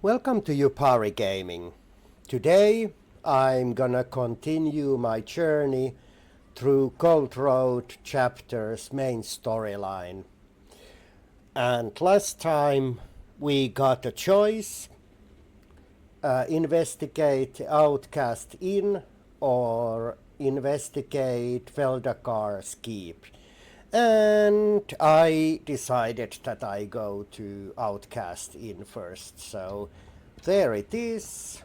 Welcome to Yupari Gaming. Today I'm gonna continue my journey through Cold Road chapter's main storyline. And last time we got a choice, investigate Outcast Inn or investigate Feldakar's Keep. And I decided that I go to Outcast Inn first, so there it is,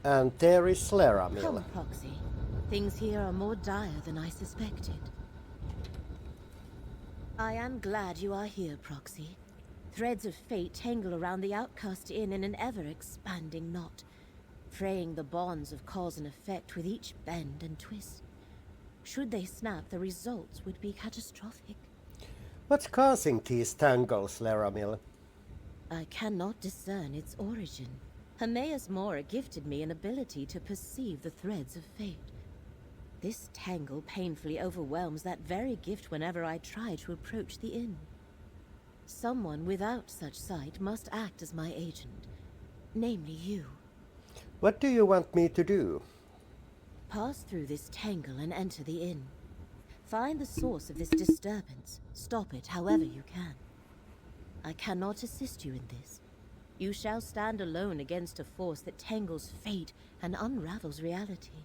and there is Laramil. Come, Proxy. Things here are more dire than I suspected. I am glad you are here, Proxy. Threads of fate tangle around the Outcast Inn in an ever-expanding knot, fraying the bonds of cause and effect with each bend and twist. Should they snap, the results would be catastrophic. What's causing these tangles, Laramil? I cannot discern its origin. Hermaeus Mora gifted me an ability to perceive the threads of fate. This tangle painfully overwhelms that very gift whenever I try to approach the inn. Someone without such sight must act as my agent, namely you. What do you want me to do? Pass through this tangle and enter the inn. Find the source of this disturbance. Stop it however you can. I cannot assist you in this. You shall stand alone against a force that tangles fate and unravels reality.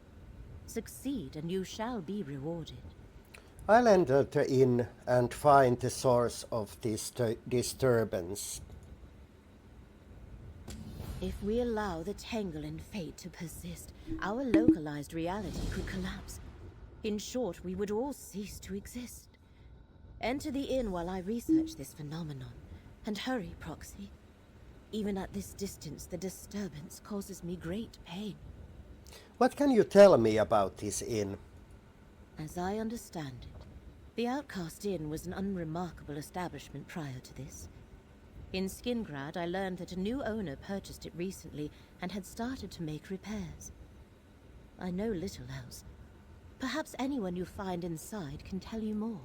Succeed and you shall be rewarded. I'll enter the inn and find the source of this disturbance. If we allow the tangle in fate to persist, our localized reality could collapse. In short, we would all cease to exist. Enter the inn while I research this phenomenon. And hurry, Proxy. Even at this distance, the disturbance causes me great pain. What can you tell me about this inn? As I understand it, the Outcast Inn was an unremarkable establishment prior to this. In Skingrad, I learned that a new owner purchased it recently and had started to make repairs. I know little else. Perhaps anyone you find inside can tell you more.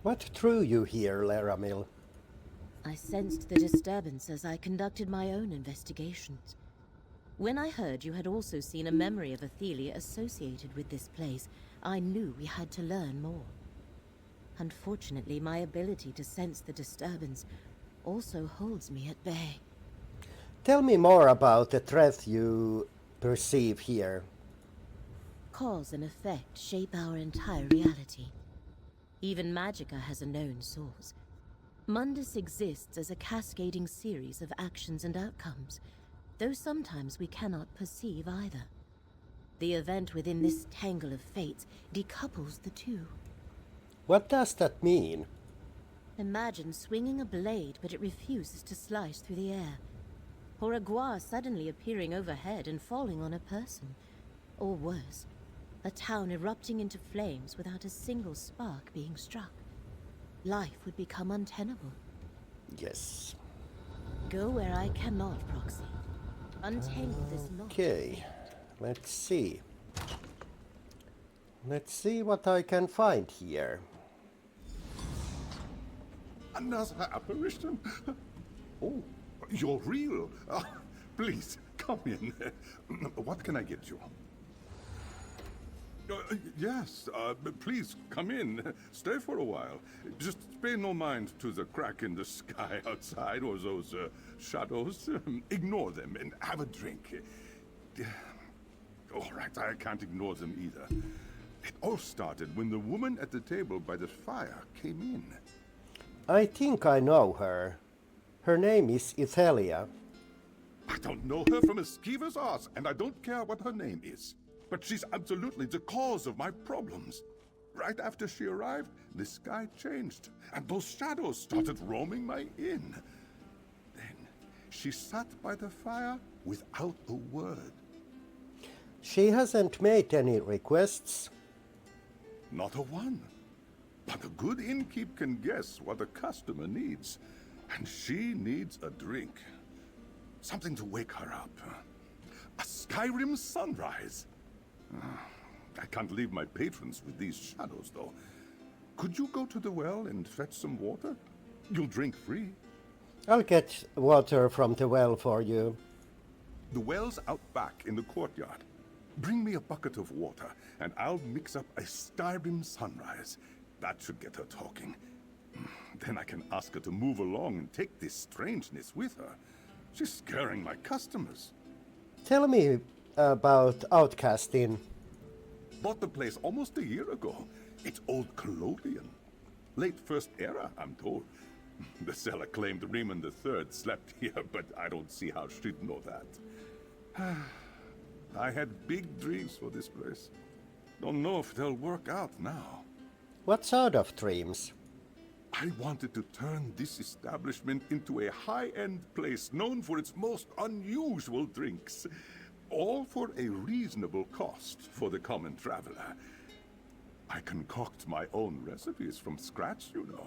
What drew you here, Laramil? I sensed the disturbance as I conducted my own investigations. When I heard you had also seen a memory of Athelia associated with this place, I knew we had to learn more. Unfortunately, my ability to sense the disturbance also holds me at bay. Tell me more about the threat you perceive here. Cause and effect shape our entire reality. Even Magica has a known source. Mundus exists as a cascading series of actions and outcomes, though sometimes we cannot perceive either. The event within this tangle of fates decouples the two. What does that mean? Imagine swinging a blade, but it refuses to slice through the air. Or a guar suddenly appearing overhead and falling on a person. Or worse, a town erupting into flames without a single spark being struck. Life would become untenable. Yes. Go where I cannot, Proxy. Untangle this knot. Okay, let's see. Let's see what I can find here. Another apparition? Oh, you're real. Please, come in. What can I get you? Yes, please, come in. Stay for a while. Just pay no mind to the crack in the sky outside or those shadows. Ignore them and have a drink. All right, I can't ignore them either. It all started when the woman at the table by the fire came in. I think I know her. Her name is Ithelia. I don't know her from a skeever's ass, and I don't care what her name is. But she's absolutely the cause of my problems. Right after she arrived, the sky changed, and those shadows started roaming my inn. Then she sat by the fire without a word. She hasn't made any requests. Not a one. But a good innkeep can guess what a customer needs. And she needs a drink. Something to wake her up. A Skyrim sunrise. I can't leave my patrons with these shadows, though. Could you go to the well and fetch some water? You'll drink free. I'll get water from the well for you. The well's out back in the courtyard. Bring me a bucket of water, and I'll mix up a starbeam sunrise. That should get her talking. Then I can ask her to move along and take this strangeness with her. She's scaring my customers. Tell me about Outcast Inn. Bought the place almost a year ago. It's old colonial. Late First Era, I'm told. The seller claimed Riemann III slept here, but I don't see how she'd know that. I had big dreams for this place. Don't know if they'll work out now. What sort of dreams? I wanted to turn this establishment into a high-end place known for its most unusual drinks. All for a reasonable cost for the common traveler. I concoct my own recipes from scratch, you know.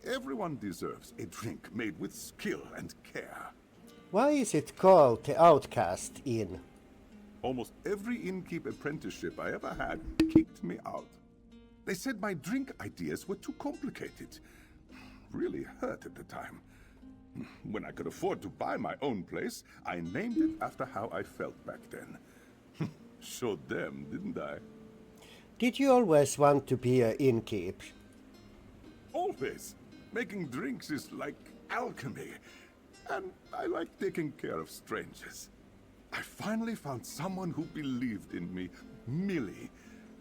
Everyone deserves a drink made with skill and care. Why is it called the Outcast Inn? Almost every innkeep apprenticeship I ever had kicked me out. They said my drink ideas were too complicated. Really hurt at the time. When I could afford to buy my own place, I named it after how I felt back then. Showed them, didn't I? Did you always want to be an innkeep? Always. Making drinks is like alchemy. And I like taking care of strangers. I finally found someone who believed in me, Millie.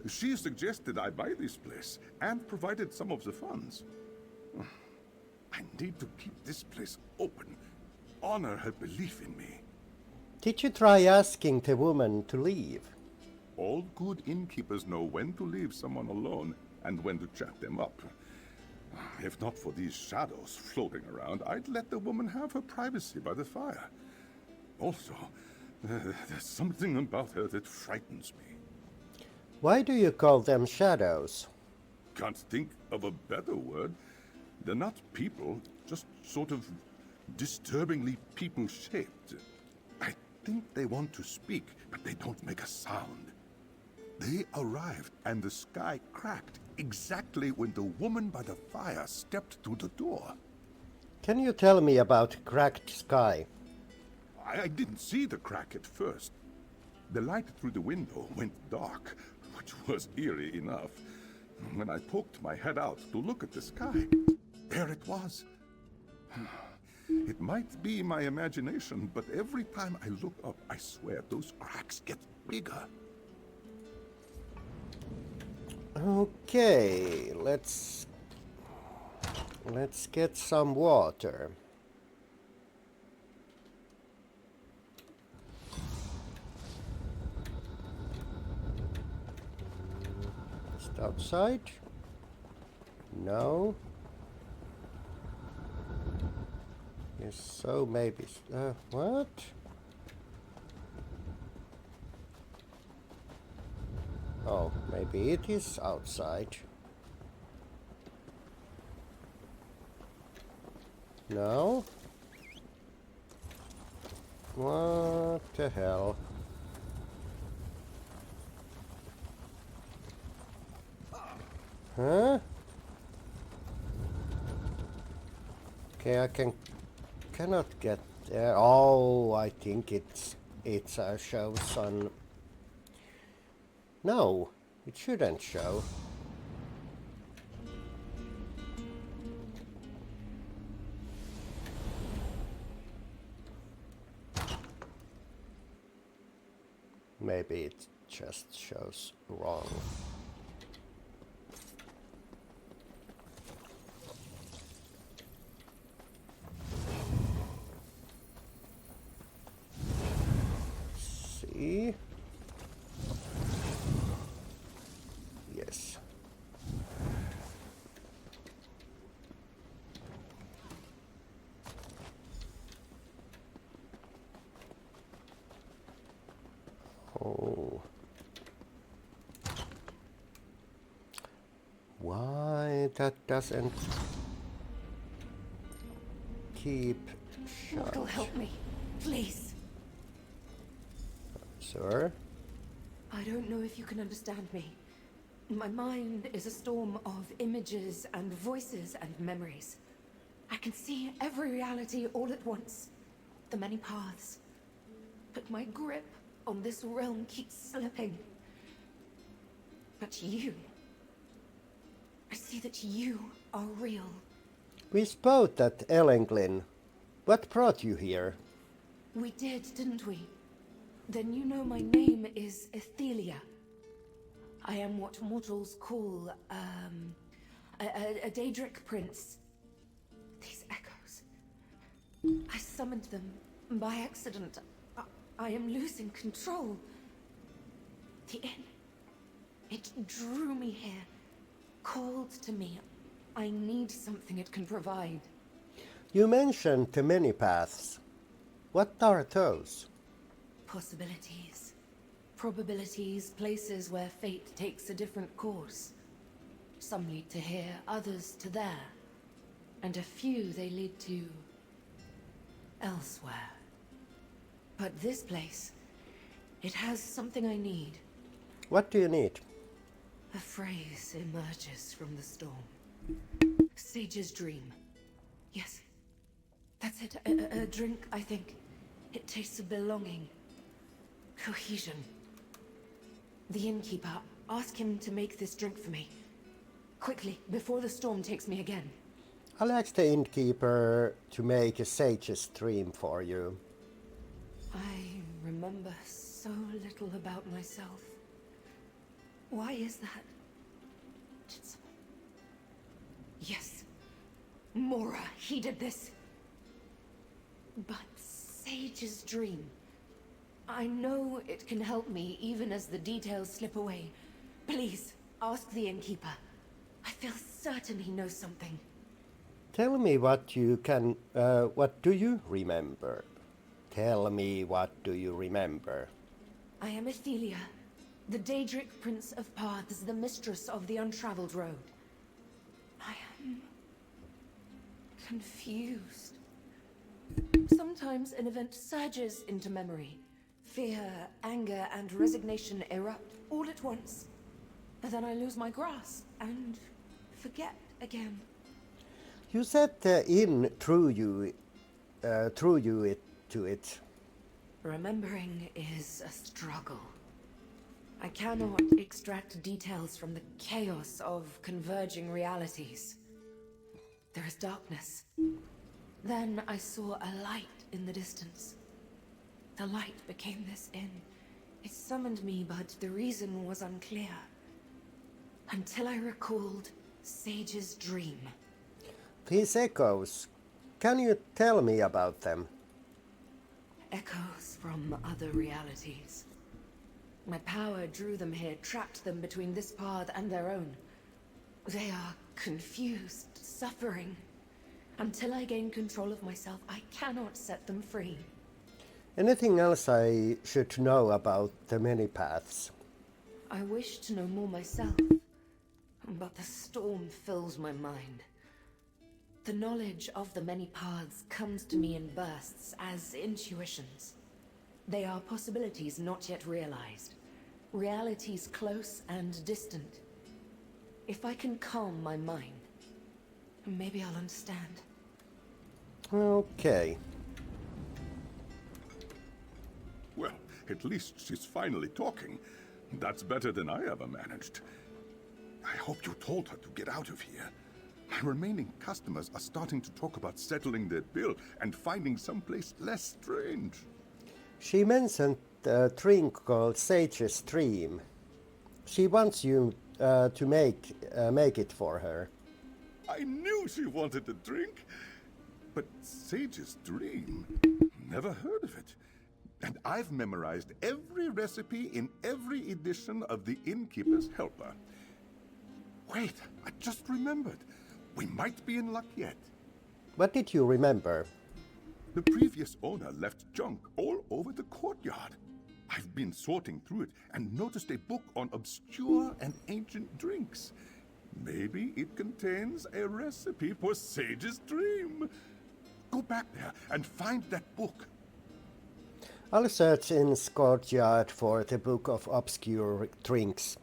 She suggested I buy this place and provided some of the funds. I need to keep this place open. Honor her belief in me. Did you try asking the woman to leave? All good innkeepers know when to leave someone alone and when to chat them up. If not for these shadows floating around, I'd let the woman have her privacy by the fire. Also, there's something about her that frightens me. Why do you call them shadows? Can't think of a better word. They're not people, just sort of disturbingly people-shaped. I think they want to speak, but they don't make a sound. They arrived, and the sky cracked exactly when the woman by the fire stepped through the door. Can you tell me about cracked sky? I didn't see the crack at first. The light through the window went dark, which was eerie enough. When I poked my head out to look at the sky, there it was. It might be my imagination, but every time I look up, I swear those cracks get bigger. Okay, let's get some water. Just outside? No. Yes, so maybe. What? Oh, maybe it is outside. No? What the hell? Huh? Okay, I cannot get there. Oh, I think it shows on. No, it shouldn't show. Maybe it just shows wrong. See? Yes. Oh. Why that doesn't keep shut? Mortal, help me, please. Sir? I don't know if you can understand me. My mind is a storm of images and voices and memories. I can see every reality all at once. The many paths. but my grip on this realm keeps slipping. But you... I see that you are real. We spoke at Ellenglyn. What brought you here? We did, didn't we? Then you know my name is Ethelia. I am what mortals call, a Daedric prince. These echoes. I summoned them by accident. I am losing control. The inn. It drew me here. Called to me. I need something it can provide. You mentioned the many paths. What are those? Possibilities. Probabilities, places where fate takes a different course. Some lead to here, others to there. And a few they lead to... elsewhere. But this place, it has something I need. What do you need? A phrase emerges from the storm. Sage's dream. Yes, that's it. A drink, I think. It tastes of belonging. Cohesion. The innkeeper, ask him to make this drink for me. Quickly, before the storm takes me again. I'll ask the innkeeper to make a sage's dream for you. I remember so little about myself. Why is that? Did someone... Yes. Mora, he did this. But Sage's dream. I know it can help me even as the details slip away. Please, ask the innkeeper. I feel certain he knows something. Tell me what do you remember? Tell me what do you remember? I am Ethelia, the Daedric Prince of Paths, the mistress of the Untraveled Road. I am... confused. Sometimes an event surges into memory. Fear, anger, and resignation erupt all at once. But then I lose my grasp and forget again. You said the inn drew you to it. Remembering is a struggle. I cannot extract details from the chaos of converging realities. There is darkness. Then I saw a light in the distance. The light became this inn. It summoned me, but the reason was unclear. Until I recalled Sage's dream. These echoes, can you tell me about them? Echoes from other realities. My power drew them here, trapped them between this path and their own. They are confused, suffering. Until I gain control of myself, I cannot set them free. Anything else I should know about the many paths? I wish to know more myself, but the storm fills my mind. The knowledge of the many paths comes to me in bursts as intuitions. They are possibilities not yet realized, realities close and distant. If I can calm my mind, maybe I'll understand. Okay. Well, at least she's finally talking. That's better than I ever managed. I hope you told her to get out of here. My remaining customers are starting to talk about settling their bill and finding someplace less strange. She mentioned a drink called Sage's Dream. She wants you to make it for her. I knew she wanted a drink. But Sage's Dream? Never heard of it. And I've memorized every recipe in every edition of The Innkeeper's Helper. Wait, I just remembered. We might be in luck yet. What did you remember? The previous owner left junk all over the courtyard. I've been sorting through it and noticed a book on obscure and ancient drinks. Maybe it contains a recipe for Sage's Dream. Go back there and find that book. I'll search in courtyard for the book of obscure drinks.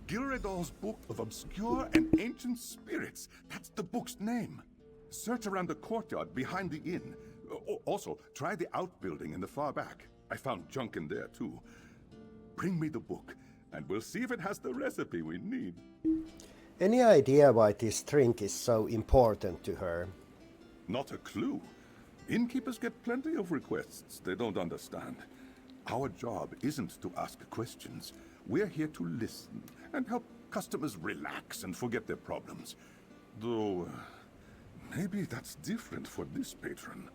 Gilredal's Book of Obscure and Ancient Spirits. That's the book's name. Search around the courtyard behind the inn. Also, try the outbuilding in the far back. I found junk in there too. Bring me the book, and we'll see if it has the recipe we need. Any idea why this drink is so important to her? Not a clue. Innkeepers get plenty of requests they don't understand. Our job isn't to ask questions. We're here to listen and help customers relax and forget their problems. Though, maybe that's different for this patron.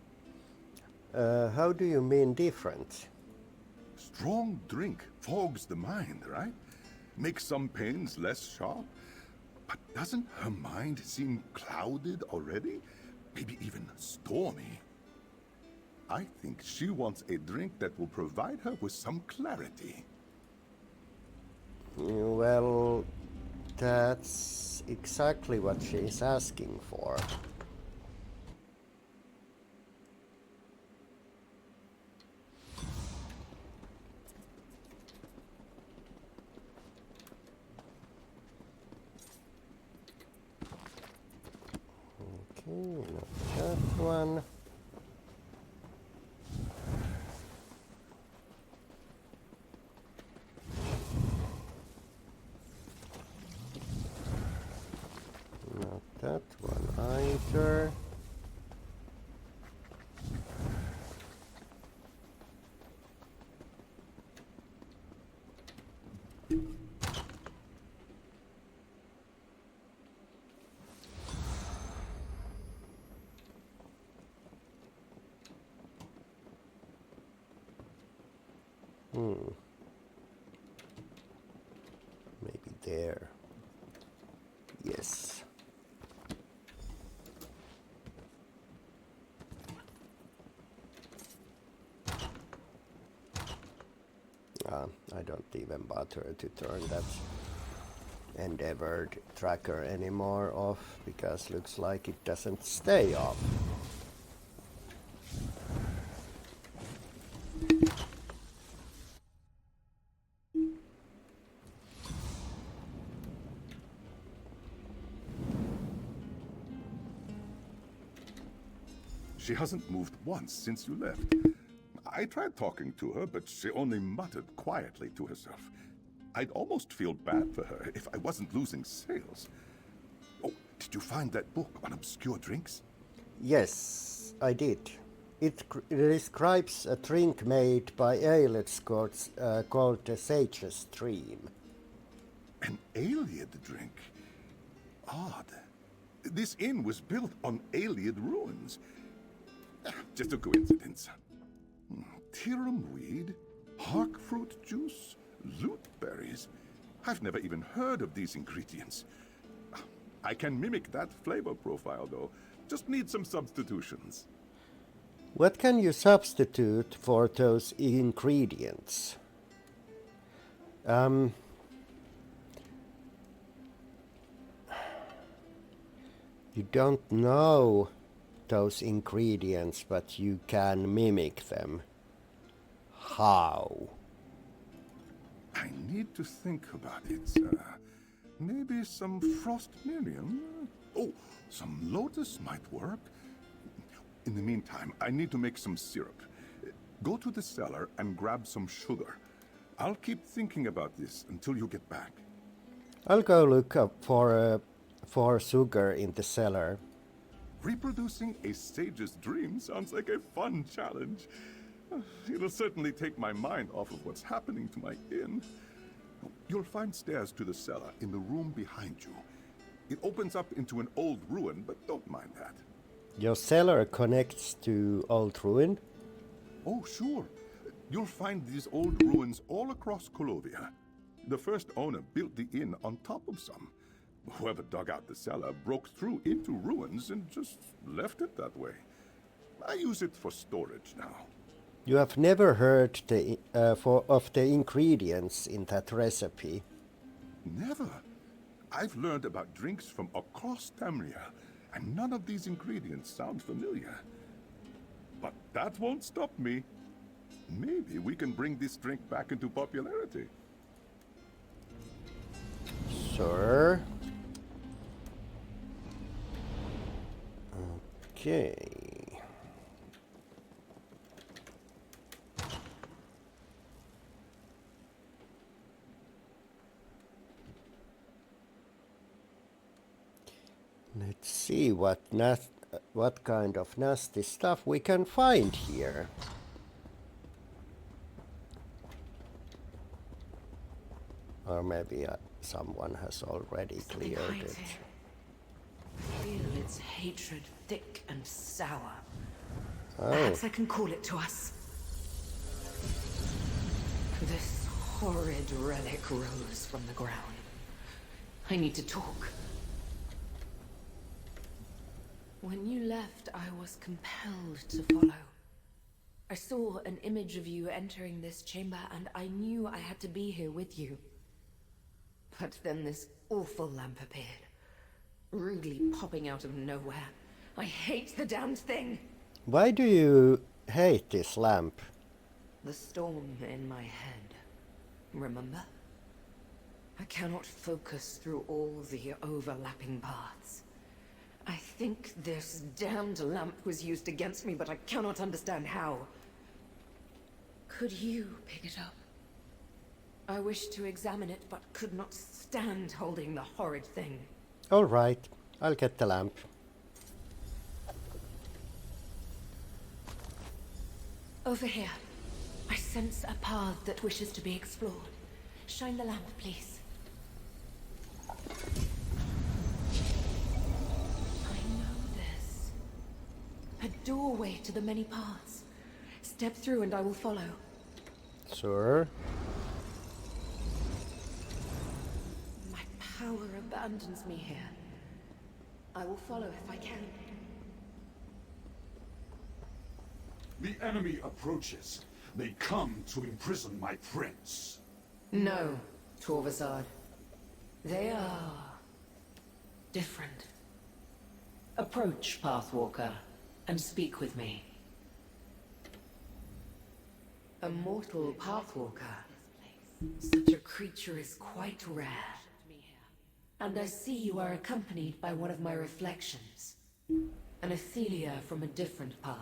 How do you mean different? Strong drink fogs the mind, right? Makes some pains less sharp. But doesn't her mind seem clouded already? Maybe even stormy? I think she wants a drink that will provide her with some clarity. Well, that's exactly what she's asking for. Okay, not that one. Not that one either. Maybe there. Yes. I don't even bother to turn that endeavored tracker anymore off because looks like it doesn't stay off. She hasn't moved once since you left. I tried talking to her, but she only muttered quietly to herself. I'd almost feel bad for her if I wasn't losing sales. Oh, did you find that book on obscure drinks? Yes, I did. It describes a drink made by Aelid Scots called the Sage's Dream. An Aeliad drink? Odd. This inn was built on Aeliad ruins. Just a coincidence. Tirum weed, hark fruit juice, loot berries. I've never even heard of these ingredients. I can mimic that flavor profile, though. Just need some substitutions. What can you substitute for those ingredients? You don't know those ingredients, but you can mimic them. How? I need to think about it. Maybe some frost miriam? Oh, some lotus might work. In the meantime, I need to make some syrup. Go to the cellar and grab some sugar. I'll keep thinking about this until you get back. I'll go look up for sugar in the cellar. Reproducing a sage's dream sounds like a fun challenge. It'll certainly take my mind off of what's happening to my inn. You'll find stairs to the cellar in the room behind you. It opens up into an old ruin, but don't mind that. Your cellar connects to old ruin? Oh, sure. You'll find these old ruins all across Colovia. The first owner built the inn on top of some. Whoever dug out the cellar broke through into ruins and just left it that way. I use it for storage now. You have never heard of the ingredients in that recipe? Never. I've learned about drinks from across Tamria, and none of these ingredients sound familiar. But that won't stop me. Maybe we can bring this drink back into popularity. Sure. Okay. See what kind of nasty stuff we can find here. Or maybe someone has already Something cleared hides it. here. Feel its hatred thick and sour. Oh, Perhaps I can call it to us. This horrid relic rose from the ground. I need to talk. When you left, I was compelled to follow. I saw an image of you entering this chamber, and I knew I had to be here with you. But then this awful lamp appeared, rudely popping out of nowhere. I hate the damned thing! why do you hate this lamp? The storm in my head. Remember? I cannot focus through all the overlapping paths. I think this damned lamp was used against me, but I cannot understand how. Could you pick it up? I wished to examine it, but could not stand holding the horrid thing. All right, I'll get the lamp. Over here. I sense a path that wishes to be explored. Shine the lamp, please. I know this. A doorway to the many paths. Step through and I will follow. Sure. My power abandons me here. I will follow if I can. The enemy approaches. They come to imprison my prince. No, Torvasad. They are different. Approach, Pathwalker, and speak with me. A mortal Pathwalker. Such a creature is quite rare. And I see you are accompanied by one of my reflections. An Athelia from a different path.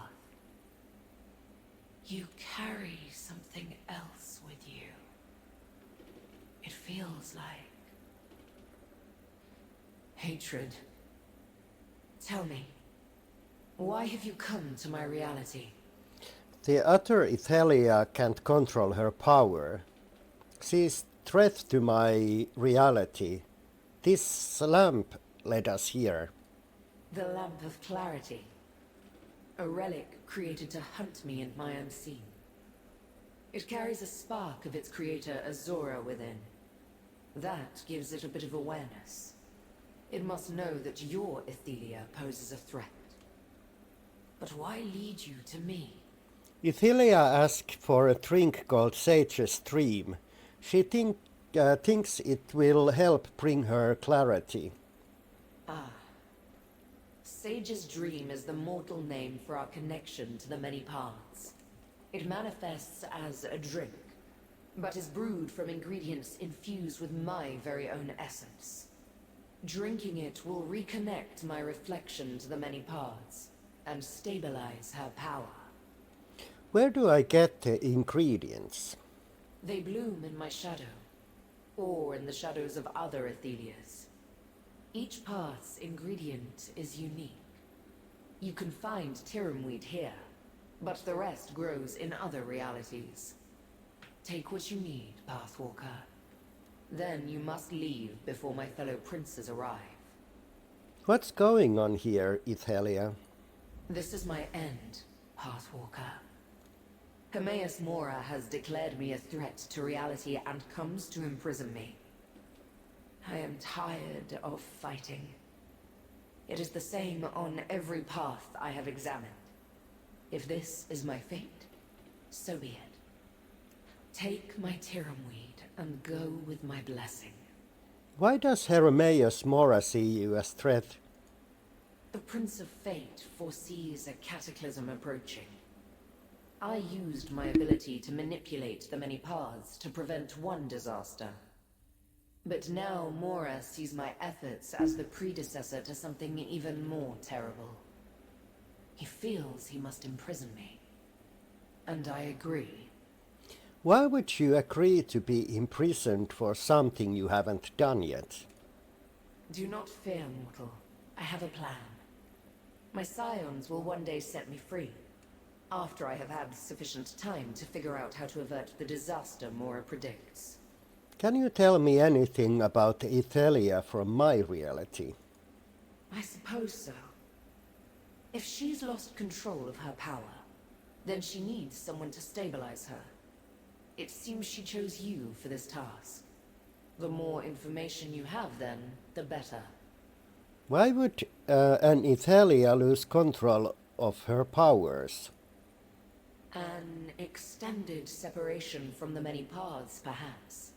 You carry something else with you. It feels like hatred. Tell me, why have you come to my reality? The other Ithelia can't control her power. She's threat to my reality. This lamp led us here. The Lamp of Clarity. A relic created to hunt me and my unseen. It carries a spark of its creator Azora within. That gives it a bit of awareness. It must know that your Athelia poses a threat. But why lead you to me? Ithelia asked for a drink called Sage's Stream. She thinks it will help bring her clarity. Ah. Sage's Dream is the mortal name for our connection to the many paths. It manifests as a drink, but is brewed from ingredients infused with my very own essence. Drinking it will reconnect my reflection to the many paths and stabilize her power. Where do I get the ingredients? They bloom in my shadow, or in the shadows of other Athelias. Each path's ingredient is unique. You can find Tiramweed here, but the rest grows in other realities. Take what you need, Pathwalker. Then you must leave before my fellow princes arrive. What's going on here, Ithelia? This is my end, Pathwalker. Hermaeus Mora has declared me a threat to reality and comes to imprison me. I am tired of fighting. It is the same on every path I have examined. If this is my fate, so be it. Take my Tiramweed and go with my blessing. Why does Hermaeus Mora see you as threat? The Prince of Fate foresees a cataclysm approaching. I used my ability to manipulate the many paths to prevent one disaster. But now Mora sees my efforts as the predecessor to something even more terrible. He feels he must imprison me. And I agree. Why would you agree to be imprisoned for something you haven't done yet? Do not fear, mortal. I have a plan. My scions will one day set me free, after I have had sufficient time to figure out how to avert the disaster Mora predicts. Can you tell me anything about Ithelia from my reality? I suppose so. If she's lost control of her power, then she needs someone to stabilize her. It seems she chose you for this task. The more information you have, then, the better. Why would an Ithelia lose control of her powers? An extended separation from the many paths, perhaps.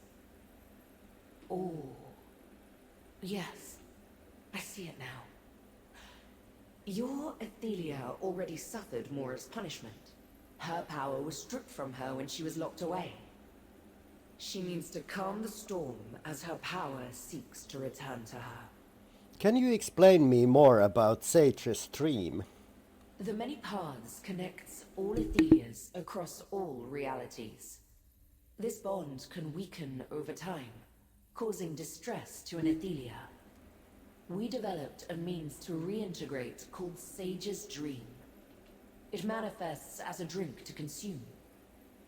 Oh. Yes. I see it now. Your Athelia already suffered Mora's punishment. Her power was stripped from her when she was locked away. She needs to calm the storm as her power seeks to return to her. Can you explain me more about Sage's dream? The many paths connects all Athelias across all realities. This bond can weaken over time, causing distress to an Athelia. We developed a means to reintegrate called Sage's Dream. It manifests as a drink to consume,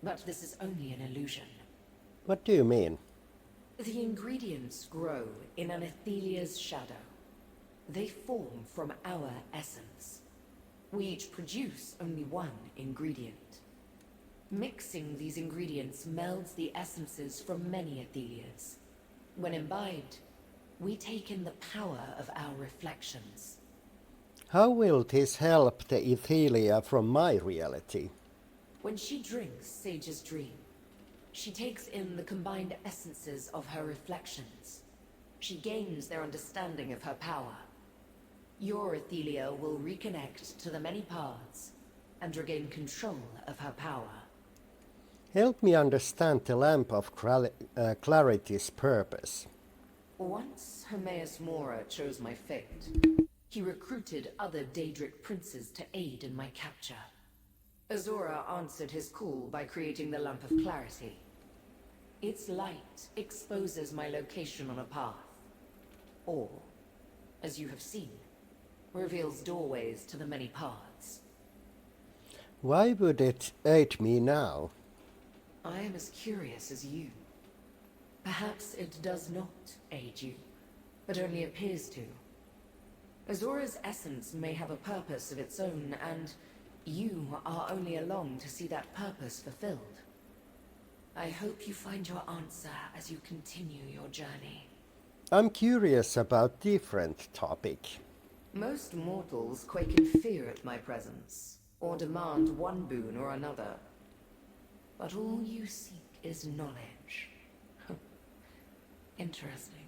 but this is only an illusion. What do you mean? The ingredients grow in an Athelia's shadow. They form from our essence. We each produce only one ingredient. Mixing these ingredients melds the essences from many Athelias. When imbibed, we take in the power of our reflections. How will this help the Ithelia from my reality? When she drinks Sage's Dream, she takes in the combined essences of her reflections. She gains their understanding of her power. Your Athelia will reconnect to the many paths and regain control of her power. Help me understand the Lamp of Clarity's purpose. Once Hermaeus Mora chose my fate, he recruited other Daedric princes to aid in my capture. Azora answered his call by creating the Lamp of Clarity. Its light exposes my location on a path, or, as you have seen, reveals doorways to the many paths. Why would it aid me now? I am as curious as you. Perhaps it does not aid you, but only appears to. Azora's essence may have a purpose of its own, and you are only along to see that purpose fulfilled. I hope you find your answer as you continue your journey. I'm curious about different topic. Most mortals quake in fear at my presence, or demand one boon or another. But all you seek is knowledge. Interesting.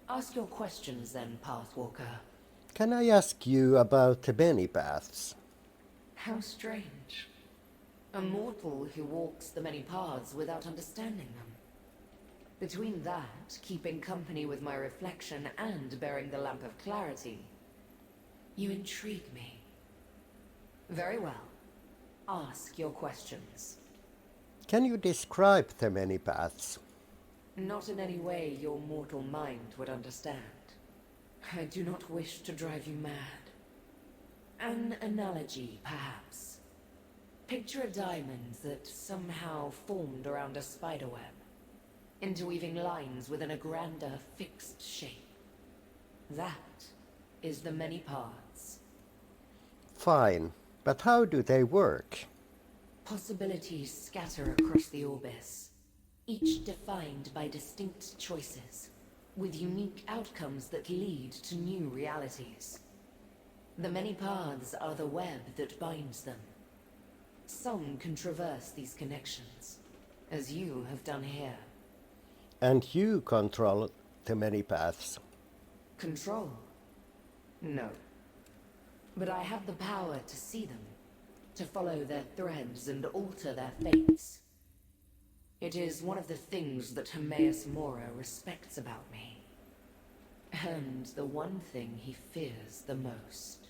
Ask your questions then, Pathwalker. Can I ask you about the many paths? How strange. A mortal who walks the many paths without understanding them. Between that, keeping company with my reflection, and bearing the Lamp of Clarity, you intrigue me. Very well. Ask your questions. Can you describe the many paths? Not in any way your mortal mind would understand. I do not wish to drive you mad. An analogy, perhaps. Picture a diamond that somehow formed around a spiderweb, interweaving lines within a grander, fixed shape. That is the many paths. Fine, but how do they work? Possibilities scatter across the orbis, each defined by distinct choices, with unique outcomes that lead to new realities. The many paths are the web that binds them. Some can traverse these connections, as you have done here. And you control the many paths. Control? No. But I have the power to see them, to follow their threads and alter their fates. It is one of the things that Hermaeus Mora respects about me. And the one thing he fears the most.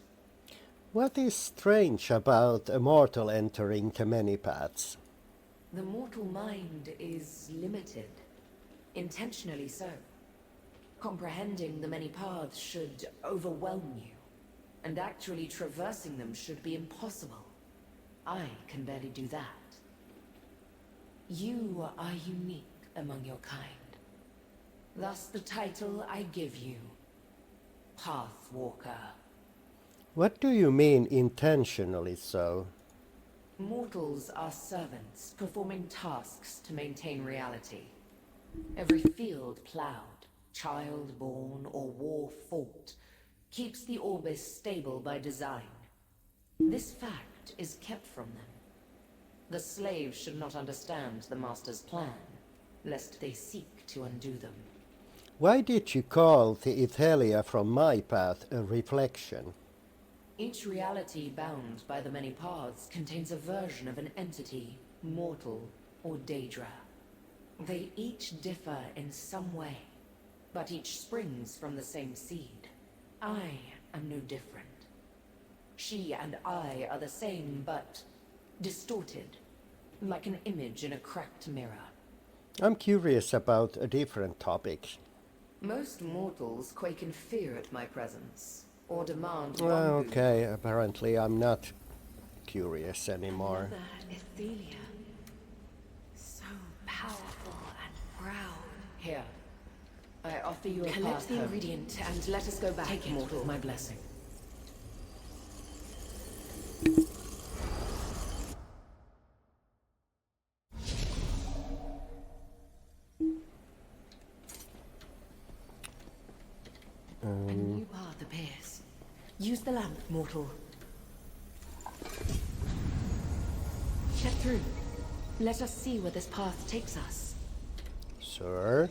What is strange about a mortal entering the many paths? The mortal mind is limited, intentionally so. Comprehending the many paths should overwhelm you, and actually traversing them should be impossible. I can barely do that. You are unique among your kind. Thus the title I give you, Pathwalker. What do you mean intentionally so? Mortals are servants, performing tasks to maintain reality. Every field plowed, child born, or war fought keeps the Orbis stable by design. This fact is kept from them. The slaves should not understand the Master's plan, lest they seek to undo them. Why did you call the Ithelia from my path a reflection? Each reality bound by the many paths contains a version of an entity, mortal or Daedra. They each differ in some way, but each springs from the same seed. I am no different. She and I are the same, but distorted, like an image in a cracked mirror. I'm curious about a different topic. Most mortals quake in fear at my presence, or demand Okay, apparently I'm not curious anymore. Another Ithelia. So powerful and proud. Here, I offer you a Collect the home. ingredient and let us go back. Take it with my blessing. A new path appears. Use the lamp, mortal. Step through. Let us see where this path takes us. Sir?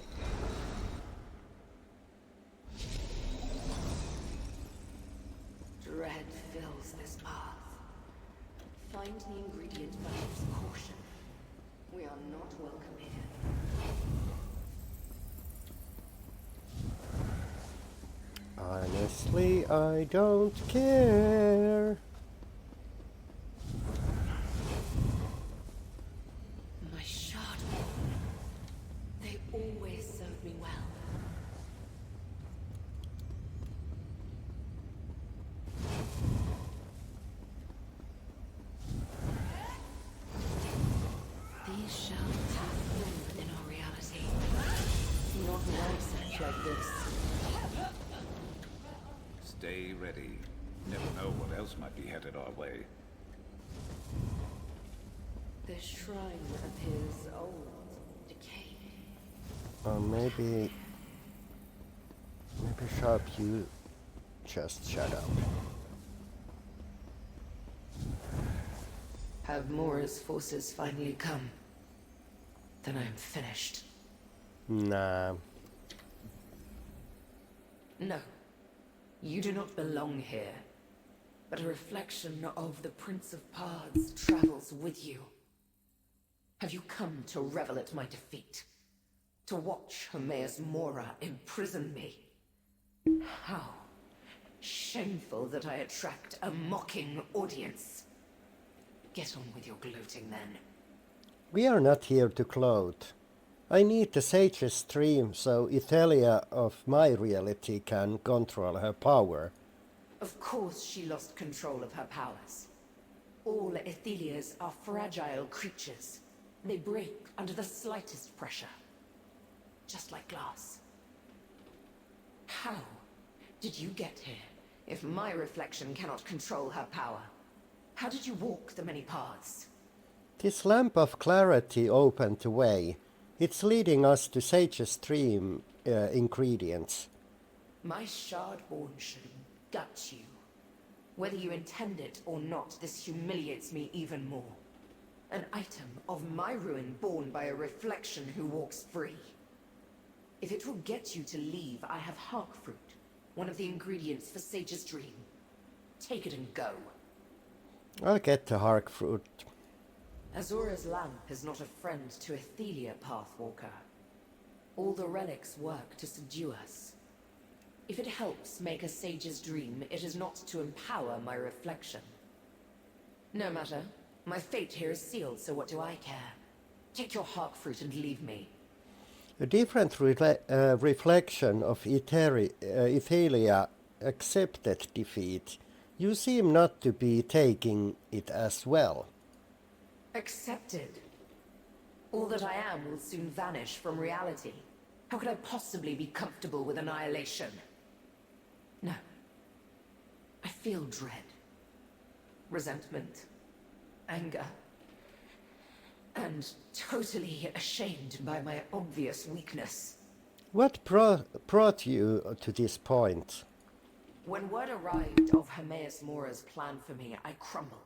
Dread fills this path. Find the ingredient but use caution. We are not welcome here. Honestly, I don't care. My shard. They always served me well. These shells have room in our reality. Not well such like this. Stay ready. Never know what else might be headed our way. This shrine appears old, decayed. Maybe Sharp, you just shut up. Have Mora's forces finally come? Then I am finished. Nah. No. You do not belong here. But a reflection of the Prince of Paths travels with you. Have you come to revel at my defeat? To watch Hermaeus Mora imprison me? How shameful that I attract a mocking audience. Get on with your gloating then. We are not here to gloat. I need the sage's stream so Ithelia of my reality can control her power. Of course she lost control of her powers. All Ithelias are fragile creatures. They break under the slightest pressure. Just like glass. How did you get here if my reflection cannot control her power? How did you walk the many paths? This lamp of clarity opened the way. It's leading us to sage's stream ingredients. My shardborn should gut you. Whether you intend it or not, this humiliates me even more. An item of my ruin born by a reflection who walks free. If it will get you to leave, I have Hark Fruit, one of the ingredients for Sage's Dream. Take it and go. I'll get the Hark Fruit. Azura's lamp is not a friend to Ithelia, Pathwalker. All the relics work to subdue us. If it helps make a Sage's Dream, it is not to empower my reflection. No matter. My fate here is sealed, so what do I care? Take your Hark Fruit and leave me. A different reflection of Ithelia accepted defeat. You seem not to be taking it as well. Accepted. All that I am will soon vanish from reality. How could I possibly be comfortable with annihilation? No. I feel dread. Resentment. Anger. And totally ashamed by my obvious weakness. What brought you to this point? When word arrived of Hermaeus Mora's plan for me, I crumbled.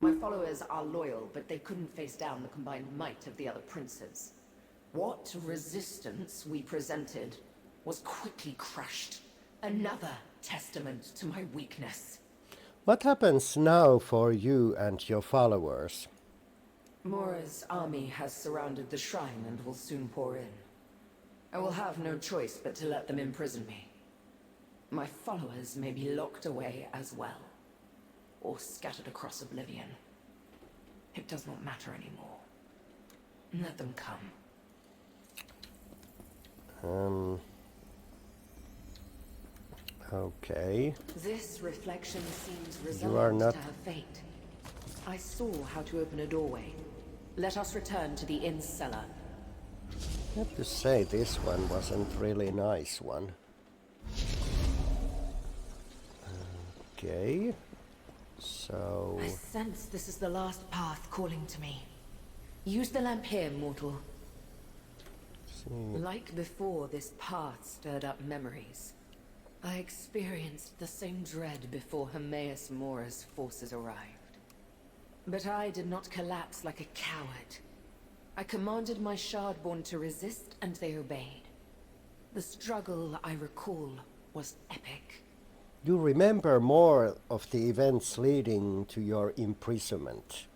My followers are loyal, but they couldn't face down the combined might of the other princes. What resistance we presented was quickly crushed. Another testament to my weakness. What happens now for you and your followers? Mora's army has surrounded the shrine and will soon pour in. I will have no choice but to let them imprison me. My followers may be locked away as well, or scattered across oblivion. It does not matter anymore. Let them come. Okay. This reflection seems You are resolved not... to her fate. I saw how to open a doorway. Let us return to the inn cellar. I have to say this one wasn't really nice one. Okay. So... I sense this is the last path calling to me. Use the lamp here, mortal. Like before, this path stirred up memories. I experienced the same dread before Hermaeus Mora's forces arrived. But I did not collapse like a coward. I commanded my Shardborn to resist, and they obeyed. The struggle I recall was epic. You remember more of the events leading to your imprisonment.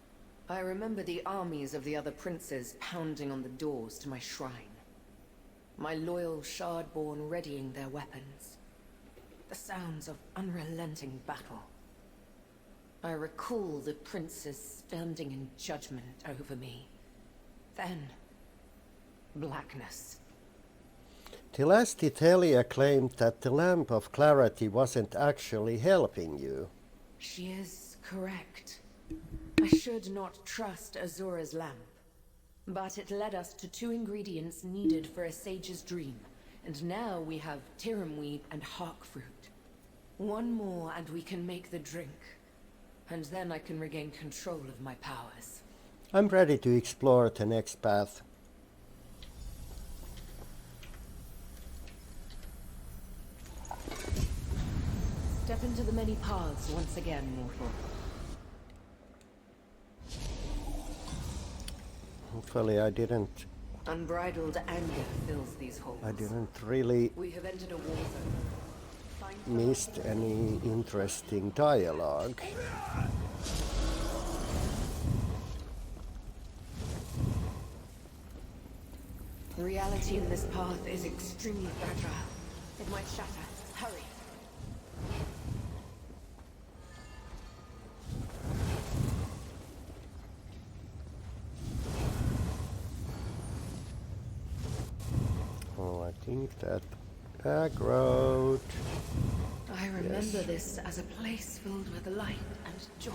I remember the armies of the other princes pounding on the doors to my shrine. My loyal Shardborn readying their weapons. The sounds of unrelenting battle. I recall the princes standing in judgment over me. Then, blackness. The last Ithelia claimed that the Lamp of Clarity wasn't actually helping you. She is correct. I should not trust Azura's lamp. But it led us to 2 ingredients needed for a sage's dream. And now we have Tiramweed and Hawk fruit. 1 more and we can make the drink. And then I can regain control of my powers. I'm ready to explore the next path. Step into the many paths once again, mortal. Hopefully I didn't Unbridled anger fills these holes. I didn't really We have entered a war zone. missed any interesting dialogue. Reality in this path is extremely fragile. It might shatter. Hurry. Oh, I think that aggroed. I remember Yes. this as a place filled with light and joy.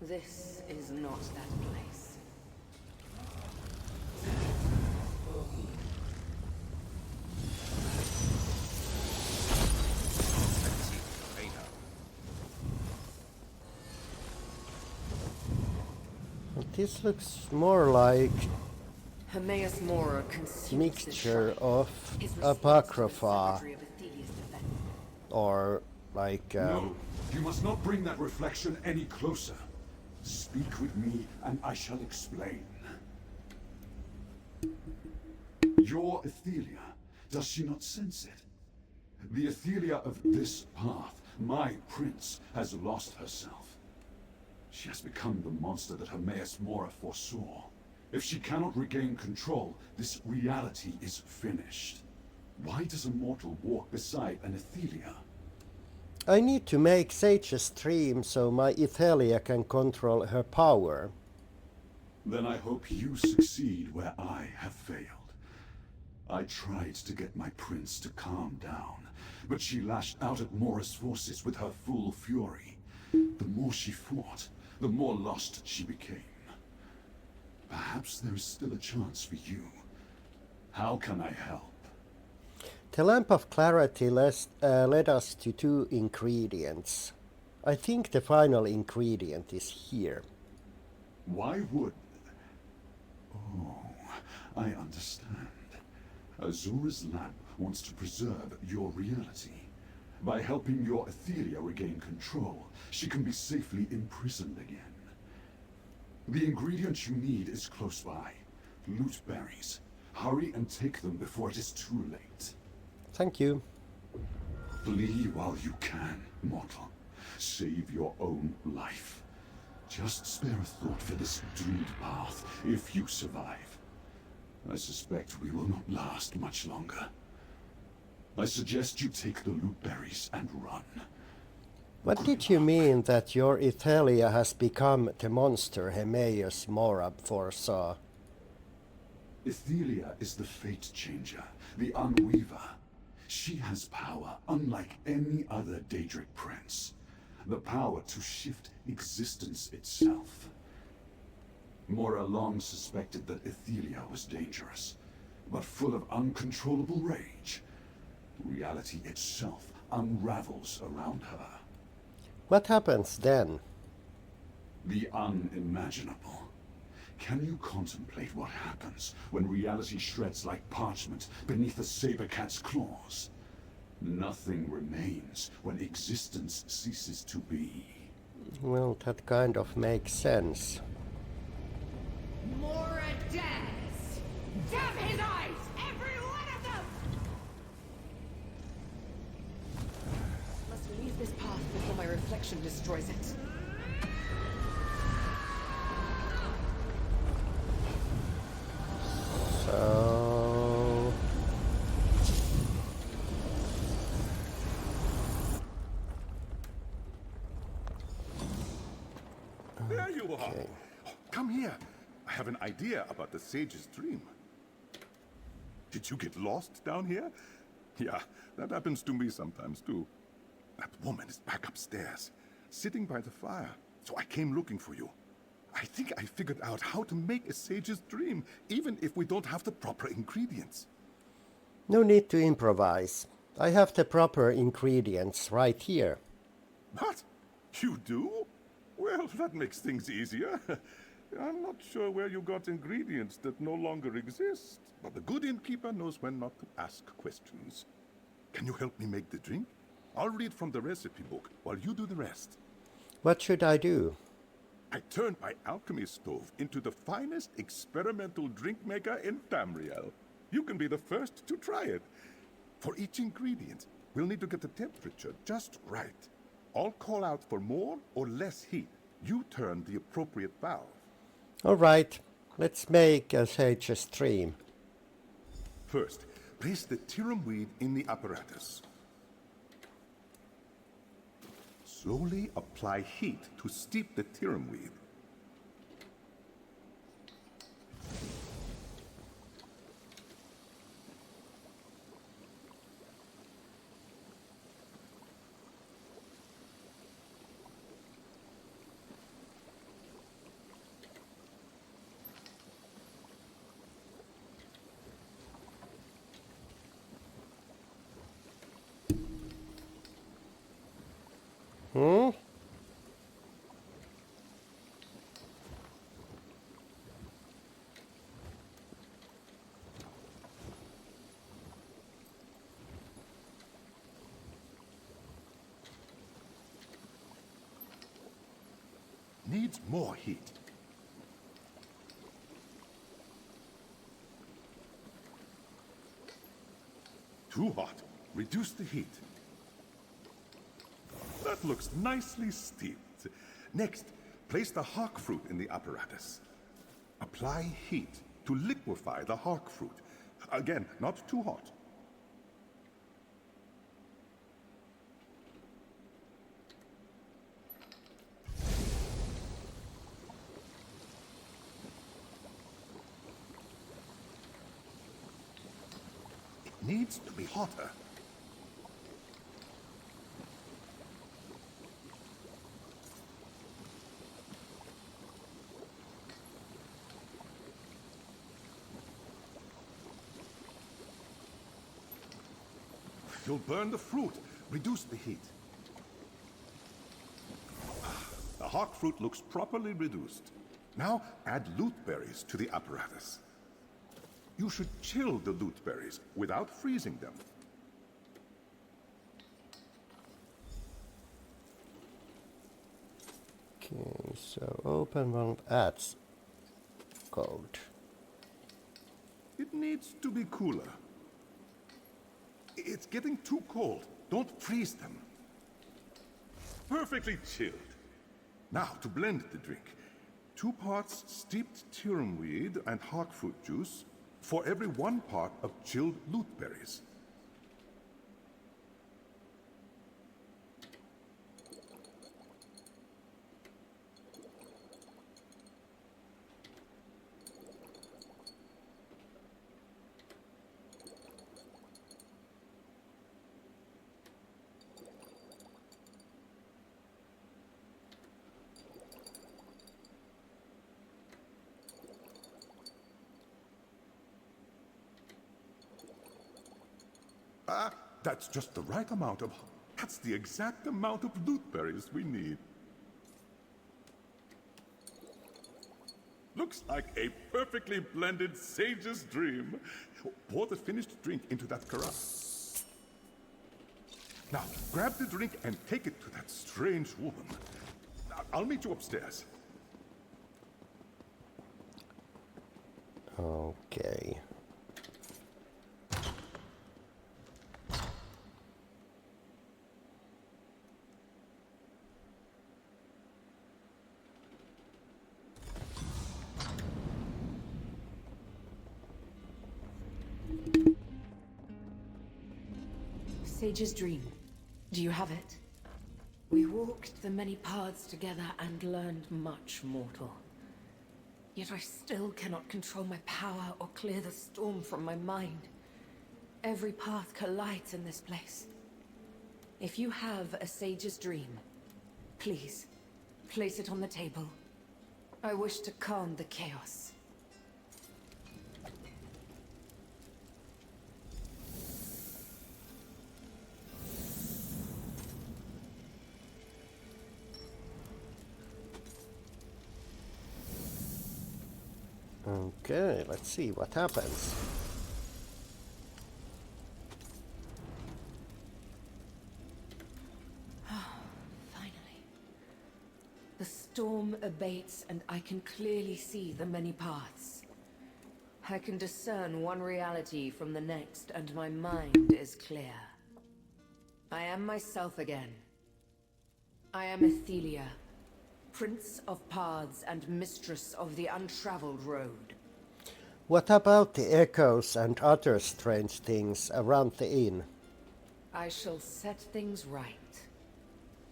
This is not that place. This looks more like Hermaeus Mora consumes the mixture shrine. of Is responsible Apocrypha secretary of Athelia's defense. or like No, you must not bring that reflection any closer. Speak with me, and I shall explain. Your Athelia, does she not sense it? The Athelia of this path, my prince, has lost herself. She has become the monster that Hermaeus Mora foresaw. If she cannot regain control, this reality is finished. Why does a mortal walk beside an Athelia? I need to make Sage's dream so my Ithelia can control her power. Then I hope you succeed where I have failed. I tried to get my prince to calm down, but she lashed out at Mora's forces with her full fury. The more she fought, the more lost she became. Perhaps there is still a chance for you. How can I help? The lamp of clarity led us to two ingredients. I think the final ingredient is here. Why would... Oh, I understand. Azura's lamp wants to preserve your reality. By helping your Ethelia regain control, she can be safely imprisoned again. The ingredient you need is close by. Loot berries. Hurry and take them before it is too late. Thank you. Flee while you can, mortal. Save your own life. Just spare a thought for this doomed path if you survive. I suspect we will not last much longer. I suggest you take the loot berries and run. What did you mean that your Ethelia has become the monster Hemeus Mora foresaw? Ethelia is the fate changer, the Unweaver. She has power unlike any other Daedric prince. The power to shift existence itself. Mora long suspected that Ethelia was dangerous, but full of uncontrollable rage. Reality itself unravels around her. What happens then? The unimaginable. Can you contemplate what happens when reality shreds like parchment beneath a saber cat's claws? Nothing remains when existence ceases to be. Well, that kind of makes sense. Mora dares! Damn his eyes! Every one of them! Must leave this path before my reflection destroys it. So... There you are. Okay. Come here. I have an idea about the sage's dream. Did you get lost down here? Yeah, that happens to me sometimes too. That woman is back upstairs, sitting by the fire. So I came looking for you. I think I figured out how to make a sage's dream, even if we don't have the proper ingredients. No need to improvise. I have the proper ingredients right here. What? You do? Well, that makes things easier. I'm not sure where you got ingredients that no longer exist, but the good innkeeper knows when not to ask questions. Can you help me make the drink? I'll read from the recipe book while you do the rest. What should I do? I turned my alchemy stove into the finest experimental drink maker in Tamriel. You can be the first to try it. For each ingredient, we'll need to get the temperature just right. I'll call out for more or less heat. You turn the appropriate valve. All right, let's make a sage stream. First, place the tirum weed in the apparatus. Slowly apply heat to steep the tirum weed. Hmm? Needs more heat. Too hot. Reduce the heat. That looks nicely steeped. Next, place the hawk fruit in the apparatus. Apply heat to liquefy the hawk fruit. Again, not too hot. needs to be hotter. You'll burn the fruit. Reduce the heat. The hawk fruit looks properly reduced. Now add loot berries to the apparatus. You should chill the loot berries without freezing them. Okay, so open one adds cold. It needs to be cooler. It's getting too cold. Don't freeze them. Perfectly chilled. Now, to blend the drink. 2 parts steeped weed and hawk fruit juice for every 1 part of chilled loot berries. That's just the right amount of... That's the exact amount of loot berries we need. Looks like a perfectly blended sage's dream. Pour the finished drink into that carafe. Now, grab the drink and take it to that strange woman. I'll meet you upstairs. Okay. Sage's dream. Do you have it? We walked the many paths together and learned much, mortal. Yet I still cannot control my power or clear the storm from my mind. Every path collides in this place. If you have a sage's dream, please, place it on the table. I wish to calm the chaos. Okay, let's see what happens. Finally. The storm abates and I can clearly see the many paths. I can discern one reality from the next and my mind is clear. I am myself again. I am Athelia, Prince of Paths and Mistress of the Untraveled Road. What about the echoes and other strange things around the inn? I shall set things right.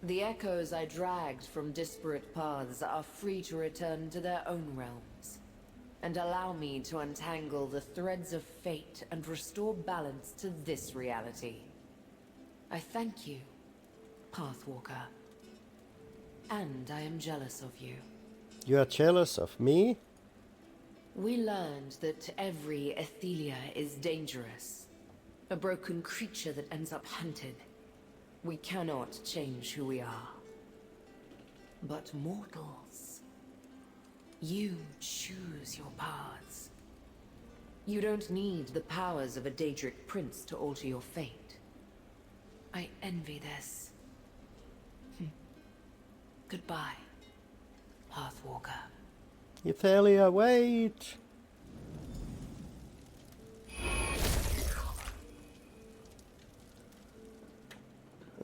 The echoes I dragged from disparate paths are free to return to their own realms, and allow me to untangle the threads of fate and restore balance to this reality. I thank you, Pathwalker. And I am jealous of you. You are jealous of me? We learned that every Athelia is dangerous. A broken creature that ends up hunted. We cannot change who we are. But mortals, you choose your paths. You don't need the powers of a Daedric prince to alter your fate. I envy this. Goodbye, Pathwalker. Athelia, wait!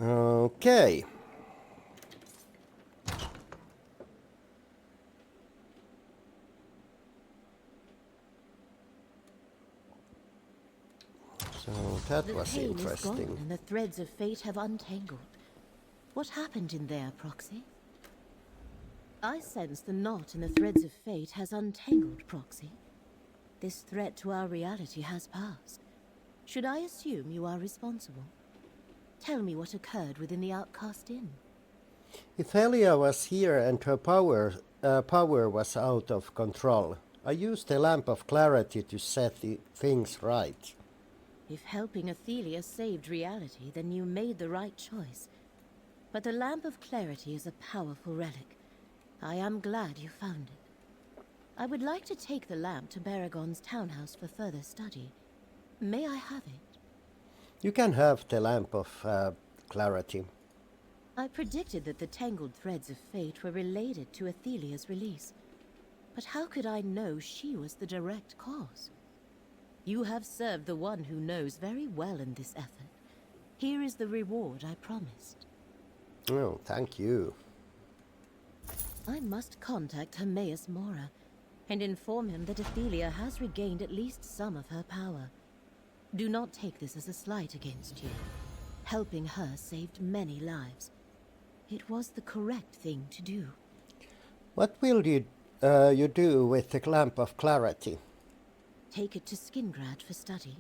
Okay. So that was The pain is interesting. gone and the threads of fate have untangled. What happened in there, Proxy? I sense the knot in the threads of fate has untangled, Proxy. This threat to our reality has passed. Should I assume you are responsible? Tell me what occurred within the Outcast Inn. Ithelia was here and her power was out of control. I used the lamp of clarity to set the things right. If helping Athelia saved reality, then you made the right choice. But the lamp of clarity is a powerful relic. I am glad you found it. I would like to take the lamp to Baragon's townhouse for further study. May I have it? You can have the lamp of clarity. I predicted that the tangled threads of fate were related to Athelia's release. But how could I know she was the direct cause? You have served the one who knows very well in this effort. Here is the reward I promised. Oh, thank you. I must contact Hermaeus Mora and inform him that Athelia has regained at least some of her power. Do not take this as a slight against you. Helping her saved many lives. It was the correct thing to do. What will you do with the lamp of clarity? Take it to Skingrad for study.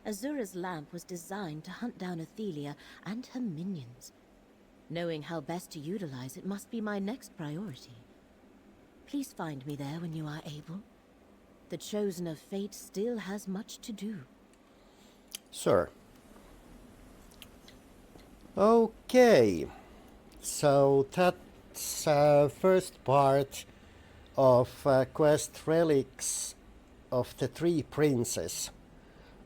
Azura's lamp was designed to hunt down Athelia and her minions. Knowing how best to utilize it must be my next priority. Please find me there when you are able. The Chosen of Fate still has much to do. Sir. Okay. So that's first part of Quest Relics of the Three Princes.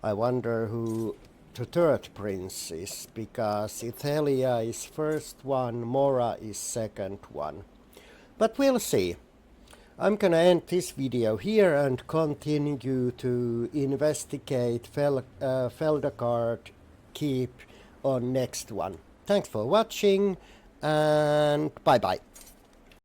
I wonder who the third prince is, because Ithelia is first one, Mora is second one. But we'll see. I'm gonna end this video here and continue to investigate Feldagard Keep on next one. Thanks for watching and bye bye.